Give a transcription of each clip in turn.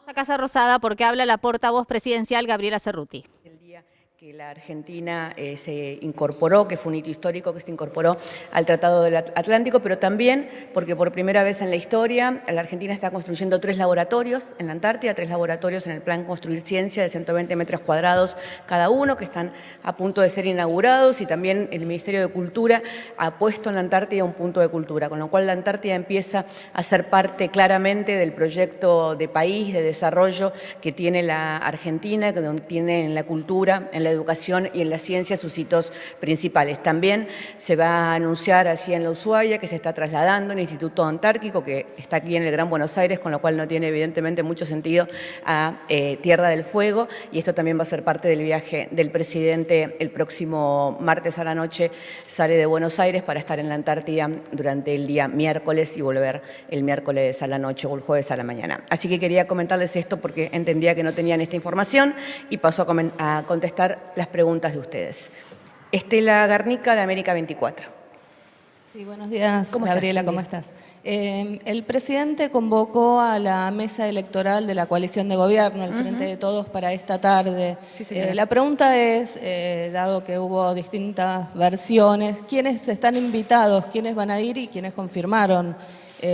A Casa Rosada porque habla la portavoz presidencial Gabriela Cerruti. El día que la Argentina se incorporó, que fue un hito histórico que se incorporó al Tratado del Atlántico, pero también porque por primera vez en la historia la Argentina está construyendo 3 laboratorios en la Antártida, 3 laboratorios en el plan Construir Ciencia de 120 metros cuadrados cada uno, que están a punto de ser inaugurados, y también el Ministerio de Cultura ha puesto en la Antártida un punto de cultura, con lo cual la Antártida empieza a ser parte claramente del proyecto de país, de desarrollo que tiene la Argentina, que tiene en la cultura, en la educación y en la ciencia sus hitos principales. También se va a anunciar así en la Ushuaia que se está trasladando el Instituto Antártico, que está aquí en el Gran Buenos Aires, con lo cual no tiene evidentemente mucho sentido, a Tierra del Fuego, y esto también va a ser parte del viaje del presidente el próximo martes a la noche. Sale de Buenos Aires para estar en la Antártida durante el día miércoles y volver el miércoles a la noche o el jueves a la mañana. Así que quería comentarles esto porque entendía que no tenían esta información y paso a contestar las preguntas de ustedes. Estela Garnica, de América 24. Sí, buenos días, Gabriela, ¿cómo estás? El presidente convocó a la mesa electoral de la coalición de gobierno, el Frente de Todos, para esta tarde. Sí, la pregunta es, dado que hubo distintas versiones, ¿quiénes están invitados, quiénes van a ir y quiénes confirmaron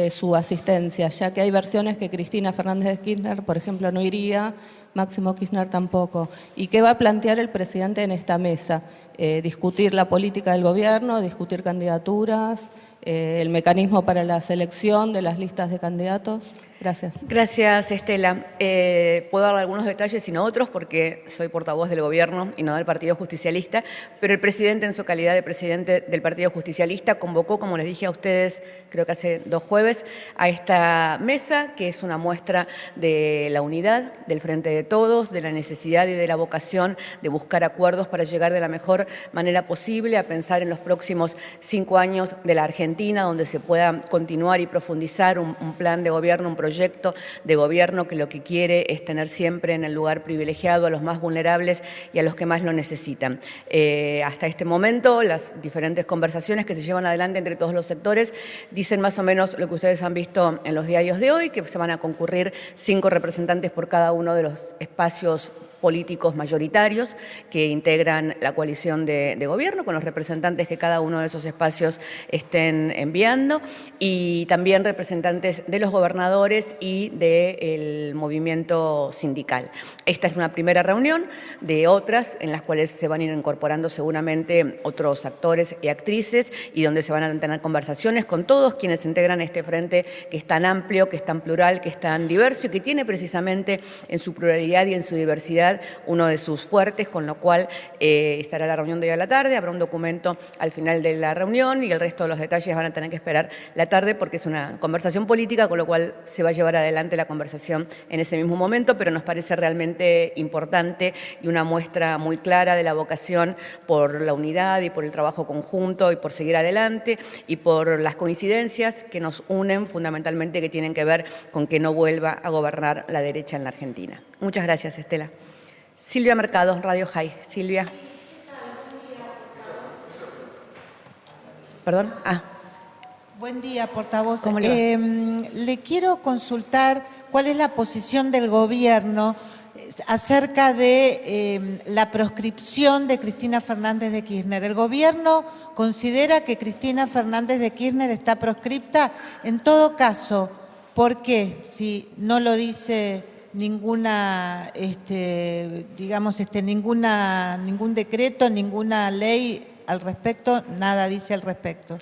su asistencia? Ya que hay versiones que Cristina Fernández de Kirchner, por ejemplo, no iría, Máximo Kirchner tampoco. ¿Y qué va a plantear el presidente en esta mesa? ¿Discutir la política del gobierno, discutir candidaturas, el mecanismo para la selección de las listas de candidatos? Gracias. Gracias, Estela. Puedo dar algunos detalles y no otros porque soy portavoz del gobierno y no del Partido Justicialista, pero el presidente, en su calidad de presidente del Partido Justicialista, convocó, como les dije a ustedes, creo que hace 2 jueves, a esta mesa, que es una muestra de la unidad, del Frente de Todos, de la necesidad y de la vocación de buscar acuerdos para llegar de la mejor manera posible a pensar en los próximos 5 años de la Argentina, donde se pueda continuar y profundizar un plan de gobierno, un proyecto de gobierno que lo que quiere es tener siempre en el lugar privilegiado a los más vulnerables y a los que más lo necesitan. Hasta este momento, las diferentes conversaciones que se llevan adelante entre todos los sectores dicen más o menos lo que ustedes han visto en los diarios de hoy, que se van a concurrir 5 representantes por cada uno de los espacios políticos mayoritarios que integran la coalición de gobierno, con los representantes que cada uno de esos espacios estén enviando, y también representantes de los gobernadores y del movimiento sindical. Esta es una primera reunión de otras en las cuales se van a ir incorporando seguramente otros actores y actrices, y donde se van a tener conversaciones con todos quienes integran este frente que es tan amplio, que es tan plural, que es tan diverso y que tiene precisamente en su pluralidad y en su diversidad uno de sus fuertes, con lo cual estará la reunión de hoy a la tarde, habrá un documento al final de la reunión y el resto de los detalles van a tener que esperar la tarde porque es una conversación política, con lo cual se va a llevar adelante la conversación en ese mismo momento, pero nos parece realmente importante y una muestra muy clara de la vocación por la unidad y por el trabajo conjunto y por seguir adelante y por las coincidencias que nos unen fundamentalmente, que tienen que ver con que no vuelva a gobernar la derecha en la Argentina. Muchas gracias, Estela. Silvia Mercado, Radio High. Silvia. ¿Perdón? Buen día, portavoz. ¿Cómo le va? Le quiero consultar cuál es la posición del gobierno acerca de la proscripción de Cristina Fernández de Kirchner. ¿El gobierno considera que Cristina Fernández de Kirchner está proscripta? En todo caso, ¿por qué? Si no lo dice ninguna, ningún decreto, ninguna ley al respecto, nada dice al respecto.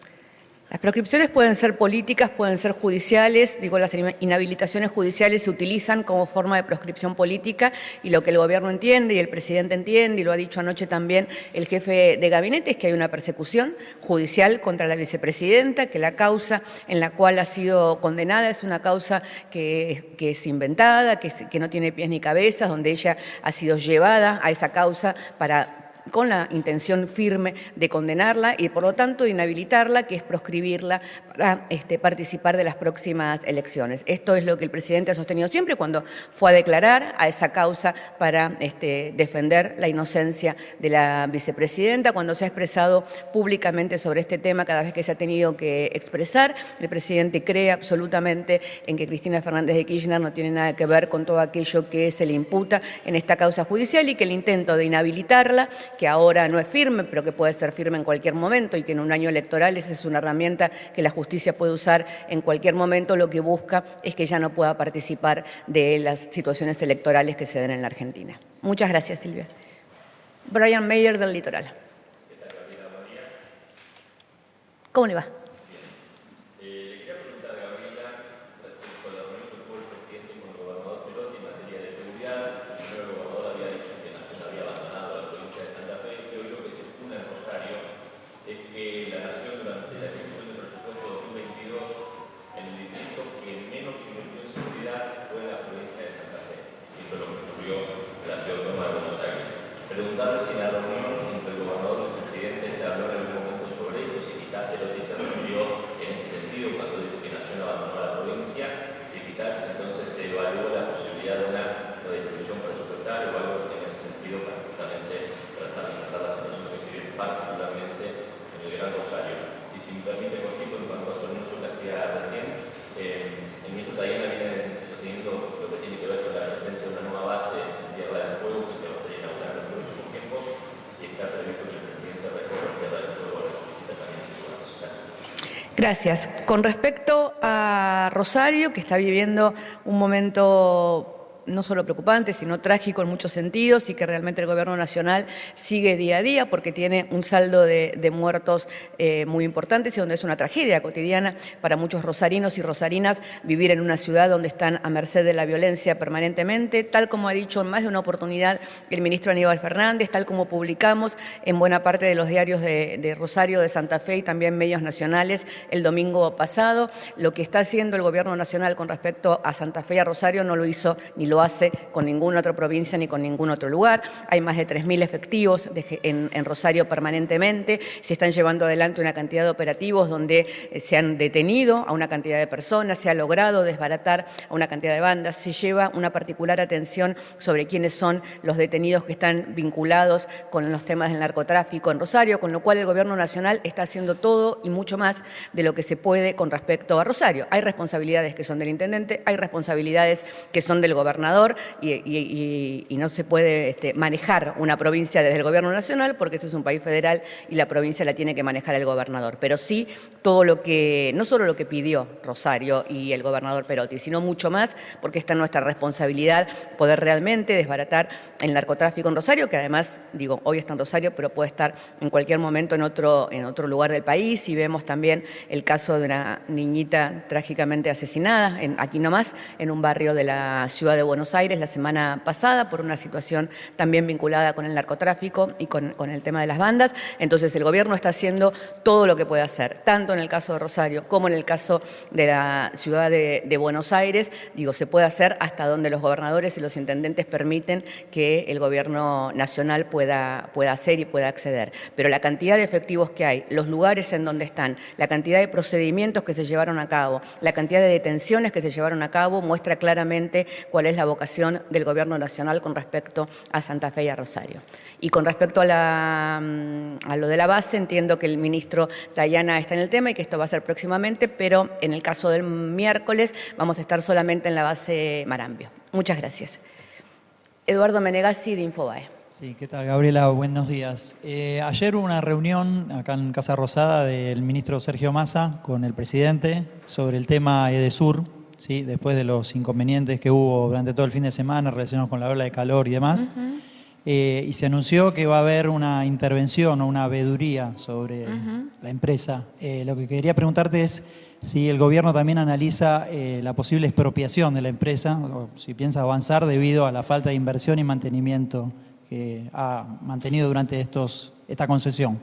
Las proscripciones pueden ser políticas, pueden ser judiciales. Las inhabilitaciones judiciales se utilizan como forma de proscripción política, y lo que el gobierno entiende y el presidente entiende, y lo ha dicho anoche también el jefe de gabinete, es que hay una persecución judicial contra la vicepresidenta, que la causa en la cual ha sido condenada es una causa que es inventada, que no tiene pies ni cabezas, donde ella ha sido llevada a esa causa para con la intención firme de condenarla y, por lo tanto, de inhabilitarla, que es proscribirla para participar de las próximas elecciones. Esto es lo que el presidente ha sostenido siempre cuando fue a declarar a esa causa para defender la inocencia de la vicepresidenta, cuando se ha expresado públicamente sobre este tema cada vez que se ha tenido que expresar. El presidente cree absolutamente en que Cristina Fernández de Kirchner no tiene nada que ver con todo aquello que se le imputa en esta causa judicial y que el intento de inhabilitarla, que ahora no es firme, pero que puede ser firme en cualquier momento y que en un año electoral esa es una herramienta que la justicia puede usar en cualquier momento, lo que busca es que ya no pueda participar de las situaciones electorales que se den en la Argentina. Muchas gracias, Silvia. Brian Mayer, del Litoral. ¿Cómo le va? Preguntarle si en la reunión entre el gobernador y el presidente se habló en algún momento sobre esto, si quizás Perotti se refirió en este sentido cuando dijo que Nación abandonó la provincia, si quizás entonces se evaluó la posibilidad de una redistribución presupuestaria o algo que tenga ese sentido para justamente tratar de sacar la situación que se vive particularmente en el Gran Rosario. Y si me permite, Cortito, en cuanto a su anuncio que hacía recién, el ministro Tayana viene sosteniendo lo que tiene que ver con la presencia de una nueva base en Tierra del Fuego que se va a inaugurar en los próximos tiempos, si está previsto que el presidente recorra Tierra del Fuego a su visita también en lugares. Gracias. Gracias. Con respecto a Rosario, que está viviendo un momento no solo preocupante, sino trágico en muchos sentidos y que realmente el Gobierno Nacional sigue día a día porque tiene un saldo de muertos muy importantes y donde es una tragedia cotidiana para muchos rosarinos y rosarinas vivir en una ciudad donde están a merced de la violencia permanentemente, tal como ha dicho en más de una oportunidad el ministro Aníbal Fernández, tal como publicamos en buena parte de los diarios de Rosario, de Santa Fe y también medios nacionales el domingo pasado. Lo que está haciendo el Gobierno Nacional con respecto a Santa Fe y a Rosario no lo hizo ni lo hace con ninguna otra provincia ni con ningún otro lugar. Hay más de 3.000 efectivos en Rosario permanentemente. Se están llevando adelante una cantidad de operativos donde se han detenido a una cantidad de personas, se ha logrado desbaratar a una cantidad de bandas. Se lleva una particular atención sobre quiénes son los detenidos que están vinculados con los temas del narcotráfico en Rosario, con lo cual el Gobierno Nacional está haciendo todo y mucho más de lo que se puede con respecto a Rosario. Hay responsabilidades que son del intendente, hay responsabilidades que son del gobernador y no se puede manejar una provincia desde el Gobierno Nacional porque este es un país federal y la provincia la tiene que manejar el gobernador. Pero sí todo lo que, no solo lo que pidió Rosario y el gobernador Perotti, sino mucho más porque está en nuestra responsabilidad poder realmente desbaratar el narcotráfico en Rosario, que además, digo, hoy está en Rosario, pero puede estar en cualquier momento en otro lugar del país. Y vemos también el caso de una niñita trágicamente asesinada, aquí nomás, en un barrio de la ciudad de Buenos Aires la semana pasada por una situación también vinculada con el narcotráfico y con el tema de las bandas. Entonces el gobierno está haciendo todo lo que puede hacer, tanto en el caso de Rosario como en el caso de la ciudad de Buenos Aires. Digo, se puede hacer hasta donde los gobernadores y los intendentes permiten que el gobierno nacional pueda hacer y pueda acceder. Pero la cantidad de efectivos que hay, los lugares en donde están, la cantidad de procedimientos que se llevaron a cabo, la cantidad de detenciones que se llevaron a cabo muestra claramente cuál es la vocación del Gobierno Nacional con respecto a Santa Fe y a Rosario. Y con respecto a lo de la base, entiendo que el ministro Tayana está en el tema y que esto va a ser próximamente, pero en el caso del miércoles vamos a estar solamente en la base Marambio. Muchas gracias. Eduardo Menegazzi, de Infobae. Sí, ¿qué tal, Gabriela? Buenos días. Ayer hubo una reunión acá en Casa Rosada del ministro Sergio Massa con el presidente sobre el tema Edesur, ¿sí? Después de los inconvenientes que hubo durante todo el fin de semana relacionados con la ola de calor y demás. Y se anunció que va a haber una intervención o una veeduría sobre la empresa. Lo que quería preguntarte es si el gobierno también analiza la posible expropiación de la empresa, o si piensa avanzar debido a la falta de inversión y mantenimiento que ha mantenido durante esta concesión.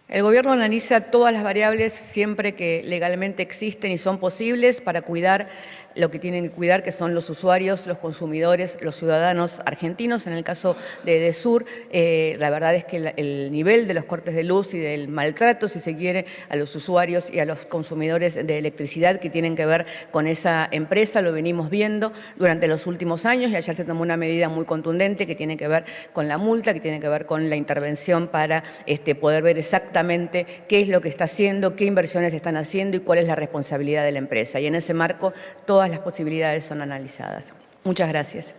El gobierno analiza todas las variables siempre que legalmente existen y son posibles para cuidar lo que tienen que cuidar, que son los usuarios, los consumidores, los ciudadanos argentinos. En el caso de Edesur, la verdad es que el nivel de los cortes de luz y del maltrato, si se quiere, a los usuarios y a los consumidores de electricidad que tienen que ver con esa empresa, lo venimos viendo durante los últimos años, y ayer se tomó una medida muy contundente que tiene que ver con la multa, que tiene que ver con la intervención para poder ver exactamente qué es lo que está haciendo, qué inversiones están haciendo y cuál es la responsabilidad de la empresa. Y en ese marco todas las posibilidades son analizadas. Muchas gracias.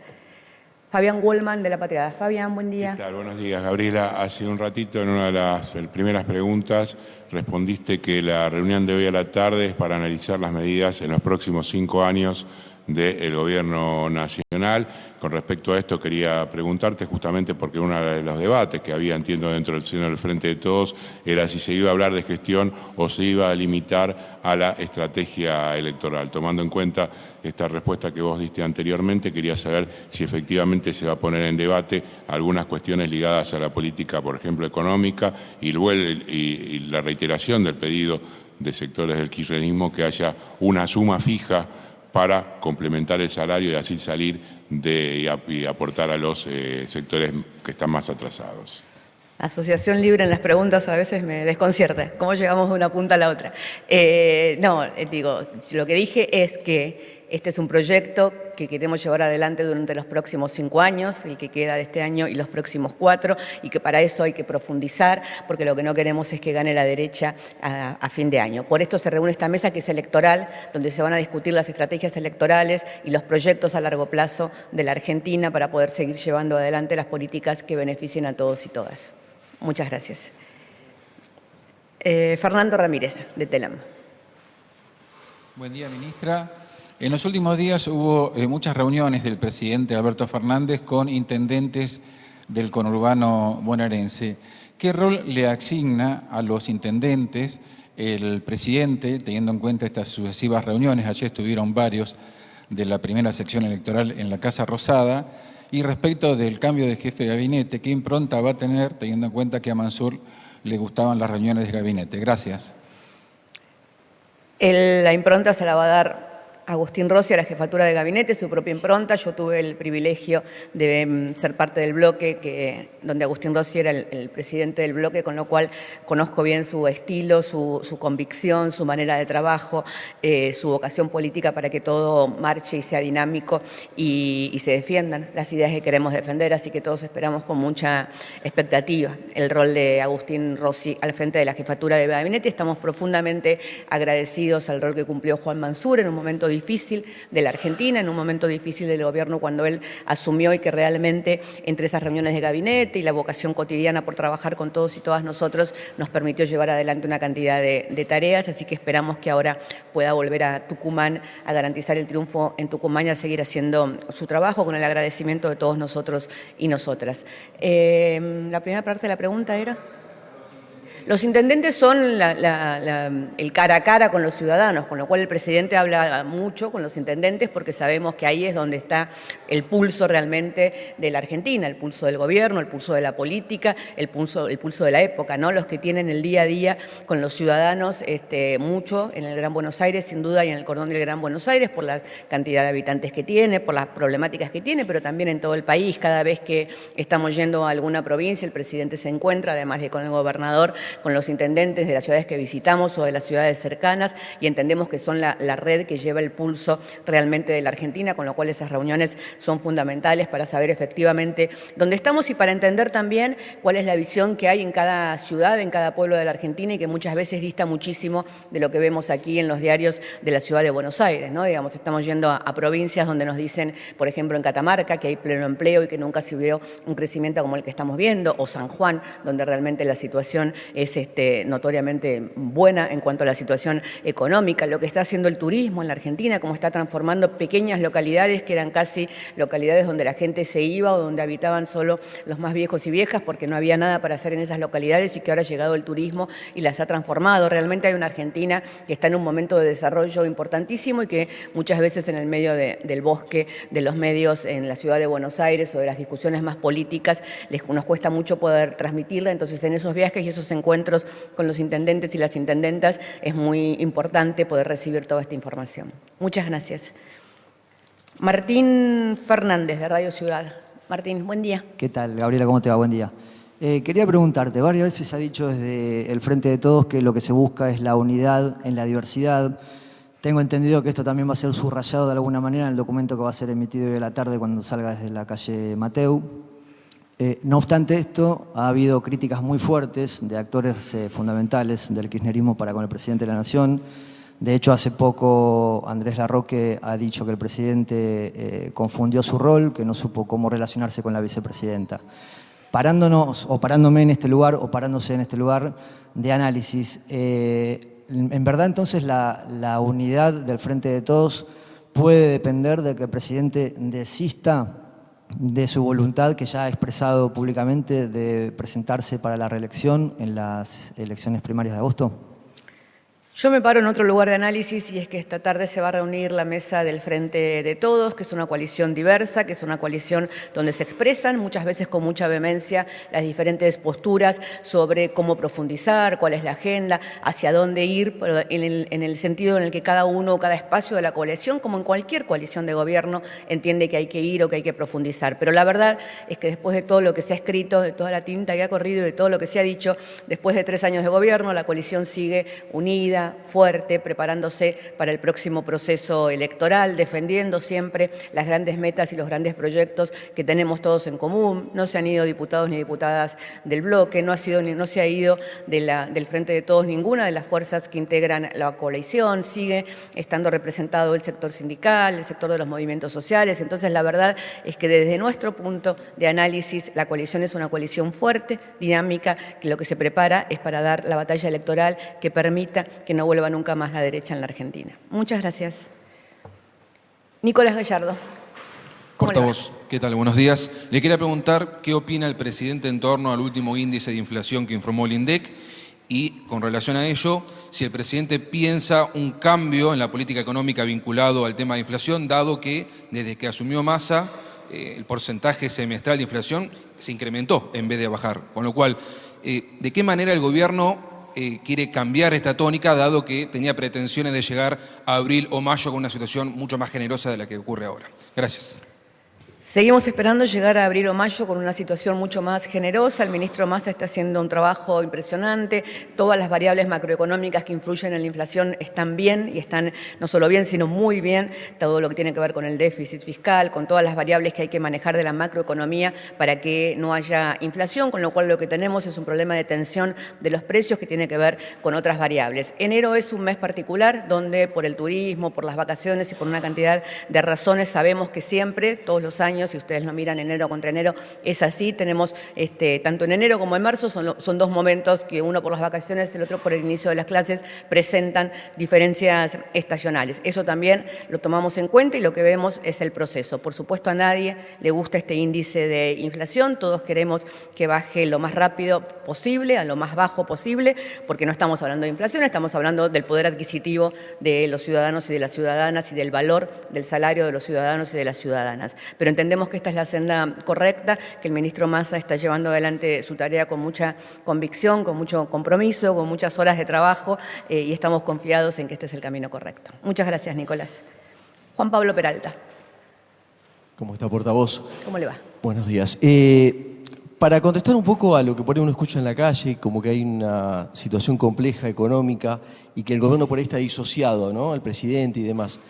Fabián Wollman, de La Patriada. Fabián, buen día. ¿Qué tal? Buenos días, Gabriela. Hace un ratito, en una de las primeras preguntas, respondiste que la reunión de hoy a la tarde es para analizar las medidas en los próximos 5 años del Gobierno Nacional. Con respecto a esto quería preguntarte, justamente porque uno de los debates que había, entiendo, dentro del seno del Frente de Todos, era si se iba a hablar de gestión o se iba a limitar a la estrategia electoral. Tomando en cuenta esta respuesta que vos diste anteriormente, quería saber si efectivamente se va a poner en debate algunas cuestiones ligadas a la política, por ejemplo, económica, y la reiteración del pedido de sectores del kirchnerismo que haya una suma fija para complementar el salario y así salir y aportar a los sectores que están más atrasados. Asociación libre en las preguntas a veces me desconcierta. ¿Cómo llegamos de una punta a la otra? Lo que dije es que este es un proyecto que queremos llevar adelante durante los próximos 5 años, el que queda de este año y los próximos 4, y que para eso hay que profundizar, porque lo que no queremos es que gane la derecha a fin de año. Por esto se reúne esta mesa que es electoral, donde se van a discutir las estrategias electorales y los proyectos a largo plazo de la Argentina para poder seguir llevando adelante las políticas que beneficien a todos y todas. Muchas gracias. Fernando Ramírez, de Telam. Buen día, ministra. En los últimos días hubo muchas reuniones del presidente Alberto Fernández con intendentes del conurbano bonaerense. ¿Qué rol le asigna a los intendentes el presidente, teniendo en cuenta estas sucesivas reuniones? Ayer estuvieron varios de la primera sección electoral en la Casa Rosada. Y respecto del cambio de jefe de gabinete, ¿qué impronta va a tener, teniendo en cuenta que a Mansur le gustaban las reuniones de gabinete? Gracias. La impronta se la va a dar Agustín Rossi a la jefatura de gabinete, su propia impronta. Yo tuve el privilegio de ser parte del bloque donde Agustín Rossi era el presidente del bloque, con lo cual conozco bien su estilo, su convicción, su manera de trabajo, su vocación política para que todo marche y sea dinámico y se defiendan las ideas que queremos defender. Así que todos esperamos con mucha expectativa el rol de Agustín Rossi al frente de la jefatura de gabinete. Estamos profundamente agradecidos al rol que cumplió Juan Mansur en un momento difícil de la Argentina, en un momento difícil del gobierno cuando él asumió, y que realmente entre esas reuniones de gabinete y la vocación cotidiana por trabajar con todos y todas nosotros nos permitió llevar adelante una cantidad de tareas. Así que esperamos que ahora pueda volver a Tucumán a garantizar el triunfo en Tucumán y a seguir haciendo su trabajo con el agradecimiento de todos nosotros y nosotras. La primera parte de la pregunta era... Los intendentes son el cara a cara con los ciudadanos, con lo cual el presidente habla mucho con los intendentes porque sabemos que ahí es donde está el pulso realmente de la Argentina, el pulso del gobierno, el pulso de la política, el pulso de la época, ¿no? Los que tienen el día a día con los ciudadanos mucho en el Gran Buenos Aires, sin duda, y en el cordón del Gran Buenos Aires, por la cantidad de habitantes que tiene, por las problemáticas que tiene, pero también en todo el país. Cada vez que estamos yendo a alguna provincia, el presidente se encuentra, además de con el gobernador, con los intendentes de las ciudades que visitamos o de las ciudades cercanas, y entendemos que son la red que lleva el pulso realmente de la Argentina, con lo cual esas reuniones son fundamentales para saber efectivamente dónde estamos y para entender también cuál es la visión que hay en cada ciudad, en cada pueblo de la Argentina, y que muchas veces dista muchísimo de lo que vemos aquí en los diarios de la ciudad de Buenos Aires, ¿no? Digamos, estamos yendo a provincias donde nos dicen, por ejemplo, en Catamarca, que hay pleno empleo y que nunca se hubo un crecimiento como el que estamos viendo, o San Juan, donde realmente la situación es notoriamente buena en cuanto a la situación económica, lo que está haciendo el turismo en la Argentina, cómo está transformando pequeñas localidades que eran casi localidades donde la gente se iba o donde habitaban solo los más viejos y viejas porque no había nada para hacer en esas localidades, y que ahora ha llegado el turismo y las ha transformado. Realmente hay una Argentina que está en un momento de desarrollo importantísimo y que muchas veces en el medio del bosque de los medios en la ciudad de Buenos Aires o de las discusiones más políticas nos cuesta mucho poder transmitirla. Entonces, en esos viajes y esos encuentros con los intendentes y las intendentas es muy importante poder recibir toda esta información. Muchas gracias. Martín Fernández, de Radio Ciudad. Martín, buen día. ¿Qué tal, Gabriela? ¿Cómo te va? Buen día. Quería preguntarte, varias veces se ha dicho desde el Frente de Todos que lo que se busca es la unidad en la diversidad. Tengo entendido que esto también va a ser subrayado de alguna manera en el documento que va a ser emitido hoy a la tarde cuando salga desde la calle Mateu. No obstante esto, ha habido críticas muy fuertes de actores fundamentales del kirchnerismo para con el presidente de la Nación. De hecho, hace poco Andrés Larroque ha dicho que el presidente confundió su rol, que no supo cómo relacionarse con la vicepresidenta. Parándonos, o parándome en este lugar, o parándose en este lugar de análisis, en verdad entonces la unidad del Frente de Todos puede depender de que el presidente desista de su voluntad que ya ha expresado públicamente de presentarse para la reelección en las elecciones primarias de agosto? Yo me paro en otro lugar de análisis y es que esta tarde se va a reunir la mesa del Frente de Todos, que es una coalición diversa, que es una coalición donde se expresan muchas veces con mucha vehemencia las diferentes posturas sobre cómo profundizar, cuál es la agenda, hacia dónde ir, pero en el sentido en el que cada uno, cada espacio de la coalición, como en cualquier coalición de gobierno, entiende que hay que ir o que hay que profundizar. Pero la verdad es que después de todo lo que se ha escrito, de toda la tinta que ha corrido y de todo lo que se ha dicho, después de 3 años de gobierno, la coalición sigue unida, fuerte, preparándose para el próximo proceso electoral, defendiendo siempre las grandes metas y los grandes proyectos que tenemos todos en común. No se han ido diputados ni diputadas del bloque, no se ha ido del Frente de Todos ninguna de las fuerzas que integran la coalición, sigue estando representado el sector sindical, el sector de los movimientos sociales. Entonces, la verdad es que desde nuestro punto de análisis, la coalición es una coalición fuerte, dinámica, que lo que se prepara es para dar la batalla electoral que permita que no vuelva nunca más la derecha en la Argentina. Muchas gracias. Nicolás Gallardo. Portavoz, ¿qué tal? Buenos días. Le quería preguntar qué opina el presidente en torno al último índice de inflación que informó el INDEC y, con relación a ello, si el presidente piensa un cambio en la política económica vinculado al tema de inflación, dado que desde que asumió Massa el porcentaje semestral de inflación se incrementó en vez de bajar. Con lo cual, ¿de qué manera el gobierno quiere cambiar esta tónica, dado que tenía pretensiones de llegar a abril o mayo con una situación mucho más generosa de la que ocurre ahora? Gracias. Seguimos esperando llegar a abril o mayo con una situación mucho más generosa. El ministro Massa está haciendo un trabajo impresionante. Todas las variables macroeconómicas que influyen en la inflación están bien, y están no solo bien, sino muy bien. Todo lo que tiene que ver con el déficit fiscal, con todas las variables que hay que manejar de la macroeconomía para que no haya inflación, con lo cual lo que tenemos es un problema de tensión de los precios que tiene que ver con otras variables. Enero es un mes particular donde por el turismo, por las vacaciones y por una cantidad de razones sabemos que siempre, todos los años, si ustedes lo miran enero contra enero, es así. Tenemos, tanto en enero como en marzo, son 2 momentos que uno por las vacaciones, el otro por el inicio de las clases, presentan diferencias estacionales. Eso también lo tomamos en cuenta y lo que vemos es el proceso. Por supuesto, a nadie le gusta este índice de inflación. Todos queremos que baje lo más rápido posible, a lo más bajo posible, porque no estamos hablando de inflación, estamos hablando del poder adquisitivo de los ciudadanos y de las ciudadanas y del valor del salario de los ciudadanos y de las ciudadanas. Pero entendemos que esta es la senda correcta, que el ministro Massa está llevando adelante su tarea con mucha convicción, con mucho compromiso, con muchas horas de trabajo, y estamos confiados en que este es el camino correcto. Muchas gracias, Nicolás. Juan Pablo Peralta. ¿Cómo está, portavoz? ¿Cómo le va? Buenos días. Para contestar un poco a lo que por ahí uno escucha en la calle, como que hay una situación compleja económica y que el gobierno por ahí está disociado, ¿no? El presidente y demás.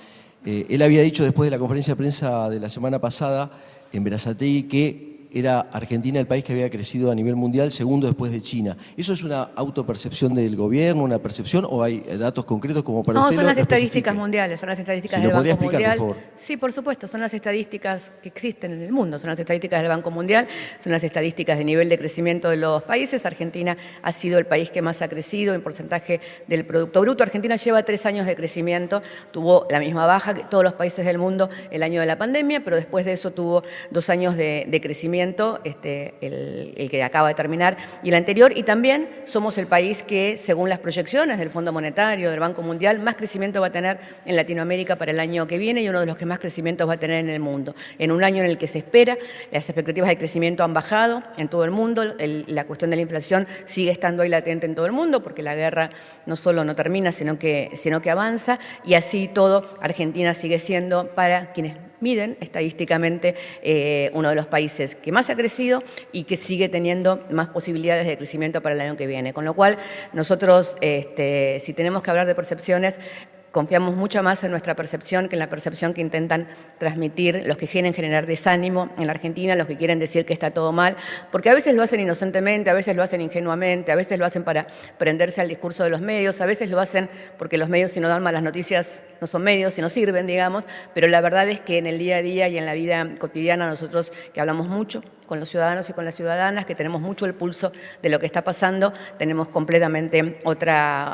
Él había dicho después de la conferencia de prensa de la semana pasada en Berazategui que era Argentina el país que había crecido a nivel mundial, segundo después de China. ¿Eso es una autopercepción del gobierno, una percepción, o hay datos concretos como para usted? No, son las estadísticas mundiales, son las estadísticas del Banco Mundial. Por favor. Sí, por supuesto, son las estadísticas que existen en el mundo, son las estadísticas del Banco Mundial, son las estadísticas de nivel de crecimiento de los países. Argentina ha sido el país que más ha crecido en porcentaje del Producto Bruto. Argentina lleva 3 años de crecimiento, tuvo la misma baja que todos los países del mundo el año de la pandemia, pero después de eso tuvo 2 años de crecimiento, el que acaba de terminar y el anterior, y también somos el país que, según las proyecciones del Fondo Monetario, del Banco Mundial, más crecimiento va a tener en Latinoamérica para el año que viene y uno de los que más crecimientos va a tener en el mundo. En un año en el que se espera, las expectativas de crecimiento han bajado en todo el mundo, la cuestión de la inflación sigue estando ahí latente en todo el mundo porque la guerra no solo no termina, sino que avanza, y así todo Argentina sigue siendo, para quienes miden estadísticamente uno de los países que más ha crecido y que sigue teniendo más posibilidades de crecimiento para el año que viene. Con lo cual, nosotros, si tenemos que hablar de percepciones, confiamos mucho más en nuestra percepción que en la percepción que intentan transmitir los que quieren generar desánimo en la Argentina, los que quieren decir que está todo mal, porque a veces lo hacen inocentemente, a veces lo hacen ingenuamente, a veces lo hacen para prenderse al discurso de los medios, a veces lo hacen porque los medios, si no dan malas noticias, no son medios, si no sirven, digamos, pero la verdad es que en el día a día y en la vida cotidiana nosotros que hablamos mucho con los ciudadanos y con las ciudadanas, que tenemos mucho el pulso de lo que está pasando, tenemos completamente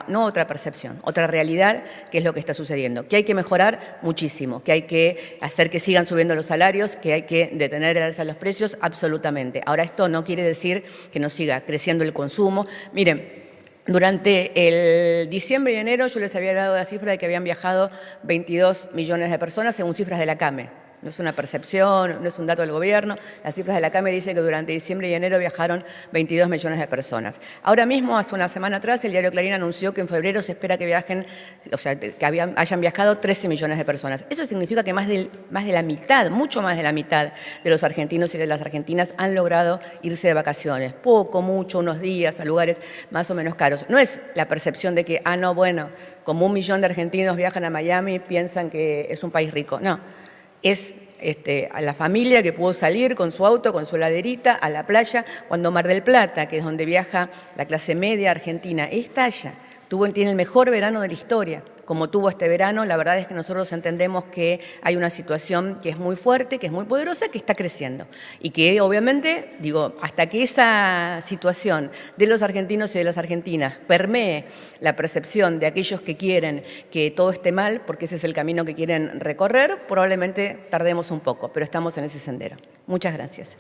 no otra percepción, otra realidad, que es lo que está sucediendo. Que hay que mejorar muchísimo, que hay que hacer que sigan subiendo los salarios, que hay que detener el alza de los precios, absolutamente. Ahora, esto no quiere decir que no siga creciendo el consumo. Miren, durante el diciembre y enero yo les había dado la cifra de que habían viajado 22 millones de personas según cifras de la CAME. No es una percepción, no es un dato del gobierno. Las cifras de la CAME dicen que durante diciembre y enero viajaron 22 millones de personas. Ahora mismo, hace una semana atrás, el diario Clarín anunció que en febrero se espera que viajen, o sea, que hayan viajado 13 millones de personas. Eso significa que más de la mitad, mucho más de la mitad de los argentinos y de las argentinas han logrado irse de vacaciones. Poco, mucho, unos días, a lugares más o menos caros. No es la percepción de que, no, bueno, como 1 millón de argentinos viajan a Miami, piensan que es un país rico. No. Es a la familia que pudo salir con su auto, con su heladerita, a la playa, cuando Mar del Plata, que es donde viaja la clase media argentina, estalla, tiene el mejor verano de la historia. Como tuvo este verano, la verdad es que nosotros entendemos que hay una situación que es muy fuerte, que es muy poderosa, que está creciendo. Y que obviamente, hasta que esa situación de los argentinos y de las argentinas permee la percepción de aquellos que quieren que todo esté mal, porque ese es el camino que quieren recorrer, probablemente tardemos un poco, pero estamos en ese sendero. Muchas gracias.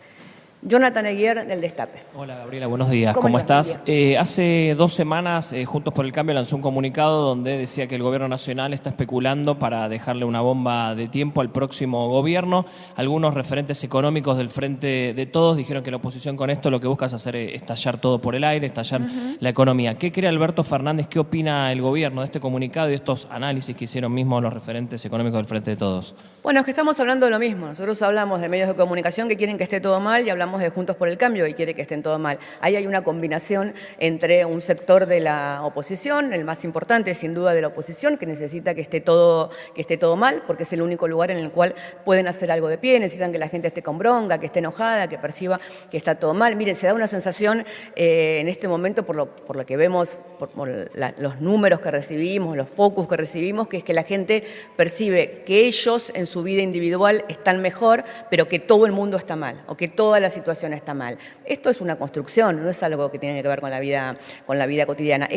Jonathan Eguier, del Destape. Hola Gabriela, buenos días. ¿Cómo estás? Hace 2 semanas, Juntos por el Cambio lanzó un comunicado donde decía que el gobierno nacional está especulando para dejarle una bomba de tiempo al próximo gobierno. Algunos referentes económicos del Frente de Todos dijeron que la oposición con esto lo que busca es hacer estallar todo por el aire, estallar la economía. ¿Qué cree Alberto Fernández? ¿Qué opina el gobierno de este comunicado y estos análisis que hicieron mismos los referentes económicos del Frente de Todos? Bueno, es que estamos hablando de lo mismo. Nosotros hablamos de medios de comunicación que quieren que esté todo mal y hablamos de Juntos por el Cambio y quiere que estén todo mal. Ahí hay una combinación entre un sector de la oposición, el más importante sin duda de la oposición, que necesita que esté todo mal, porque es el único lugar en el cual pueden hacer algo de pie, necesitan que la gente esté con bronca, que esté enojada, que perciba que está todo mal. Miren, se da una sensación en este momento, por lo que vemos, por los números que recibimos, los focus que recibimos, que es que la gente percibe que ellos en su vida individual están mejor, pero que todo el mundo está mal, o que toda la situación está mal. Esto es una construcción, no es algo que tiene que ver con la vida cotidiana.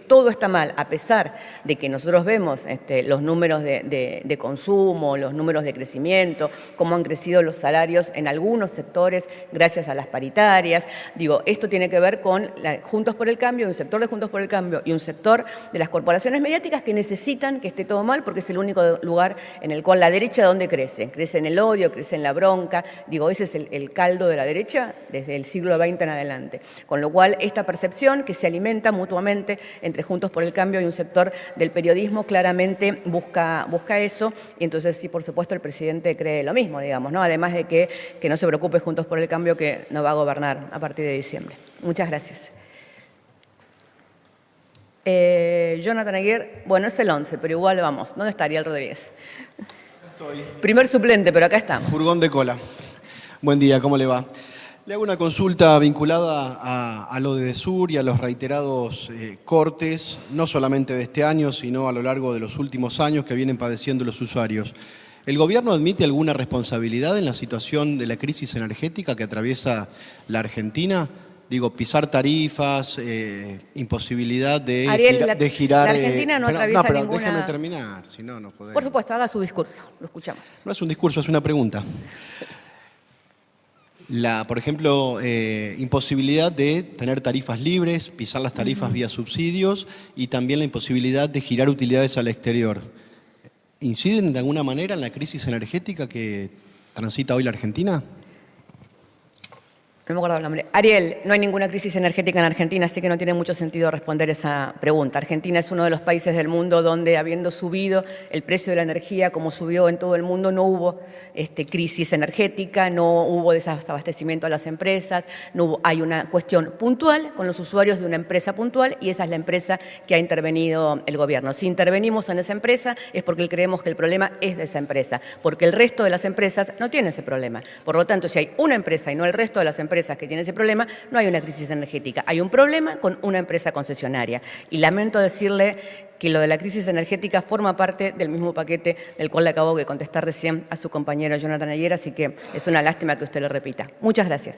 Todo está mal, a pesar de que nosotros vemos los números de consumo, los números de crecimiento, cómo han crecido los salarios en algunos sectores gracias a las paritarias. Esto tiene que ver con Juntos por el Cambio, un sector de Juntos por el Cambio y un sector de las corporaciones mediáticas que necesitan que esté todo mal porque es el único lugar en el cual la derecha, ¿dónde crece? Crece en el odio, crece en la bronca. Ese es el caldo de la derecha desde el siglo XX en adelante. Con lo cual, esta percepción que se alimenta mutuamente entre Juntos por el Cambio y un sector del periodismo claramente busca eso, y entonces sí, por supuesto, el presidente cree lo mismo, ¿no? Además de que no se preocupe Juntos por el Cambio, que no va a gobernar a partir de diciembre. Muchas gracias. Jonathan Eguier, bueno, es el 11, pero igual vamos. ¿Dónde está Ariel Rodríguez? Estoy. Primer suplente, pero acá estamos. Furgón de cola. Buen día, ¿cómo le va? Le hago una consulta vinculada a lo de Edesur y a los reiterados cortes, no solamente de este año, sino a lo largo de los últimos años que vienen padeciendo los usuarios. ¿El gobierno admite alguna responsabilidad en la situación de la crisis energética que atraviesa la Argentina? Pisar tarifas, imposibilidad de girar... La Argentina no atraviesa pero ninguna... déjeme terminar, si no, no podemos. Por supuesto, haga su discurso, lo escuchamos. No es un discurso, es una pregunta. Por ejemplo, imposibilidad de tener tarifas libres, pisar las tarifas vía subsidios y también la imposibilidad de girar utilidades al exterior. ¿Inciden de alguna manera en la crisis energética que transita hoy la Argentina? No me acuerdo el nombre. Ariel, no hay ninguna crisis energética en Argentina, así que no tiene mucho sentido responder esa pregunta. Argentina es uno de los países del mundo donde, habiendo subido el precio de la energía como subió en todo el mundo, no hubo crisis energética, no hubo desabastecimiento a las empresas, hay una cuestión puntual con los usuarios de una empresa puntual y esa es la empresa que ha intervenido el gobierno. Si intervenimos en esa empresa es porque creemos que el problema es de esa empresa, porque el resto de las empresas no tiene ese problema. Por lo tanto, si hay una empresa y no el resto de las empresas que tienen ese problema, no hay una crisis energética. Hay un problema con una empresa concesionaria. Y lamento decirle que lo de la crisis energética forma parte del mismo paquete del cual le acabo de contestar recién a su compañero Jonathan ayer, así que es una lástima que usted lo repita. Muchas gracias.